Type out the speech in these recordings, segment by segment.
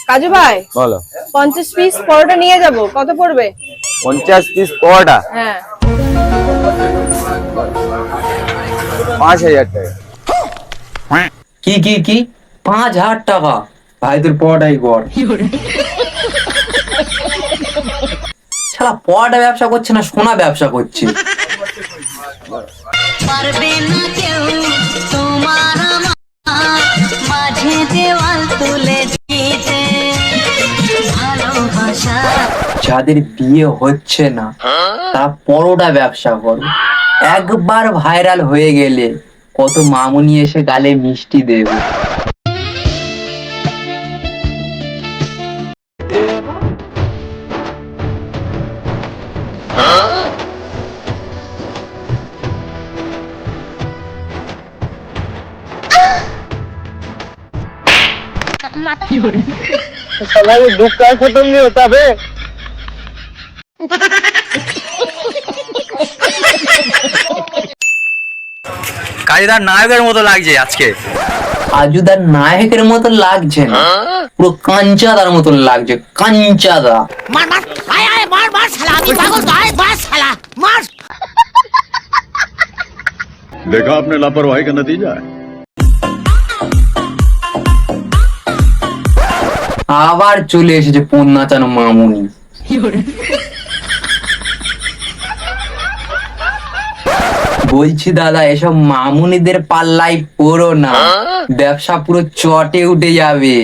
কাজু ভাই বলো 50 পিস পরোটা নিয়ে যাব, কত পড়বে? 50 পিস পরোটা হ্যাঁ 5000 টাকা। কি কি কি 5000 টাকা? ভাই তোর পড়াটাই কর। শালা পড়াটা ব্যবসা করছে না, সোনা ব্যবসা করছে। পারবে না কেউ তোমার মাঝে দেওয়াল তুলে দিতে ভালোবাসা। যাদের বিয়ে হচ্ছে না তারা পরোটা ব্যবসা করো। একবার ভাইরাল হয়ে গেলে কত মামুনি এসে গালে মিষ্টি দেবে। साला ये दुख का खत्म नहीं होता बे। কাজীদার নায়কের মতো লাগছে আজকে। আজুদার নায়কের মতো লাগছে না, পুরো কাঞ্চাদার মতো লাগছে, কাঞ্চাদা। মার মার আয় আয় মার মার শালা, আমি পাগল তো, আয় মার শালা মার। देखा आपने लापरवाही का नतीजा है। আবার চলে এসেছে পোন নাচানো মামুনি। বলছি দাদা, এসব মামুনিদের পাল্লাই পড়ো না, ব্যবসা পুরো চটে উঠে যাবে।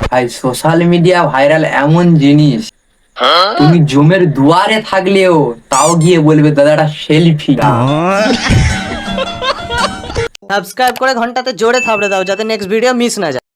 ভাই সোশ্যাল মিডিয়া ভাইরাল এমন জিনিস, তুমি জমের দুয়ারে থাকলেও তাও গিয়ে বলবে দাদাটা সেলফি। সাবস্ক্রাইব করে ঘন্টাতে জোরে থাবড়ে দাও যাতে নেক্সট ভিডিও মিস না যায়।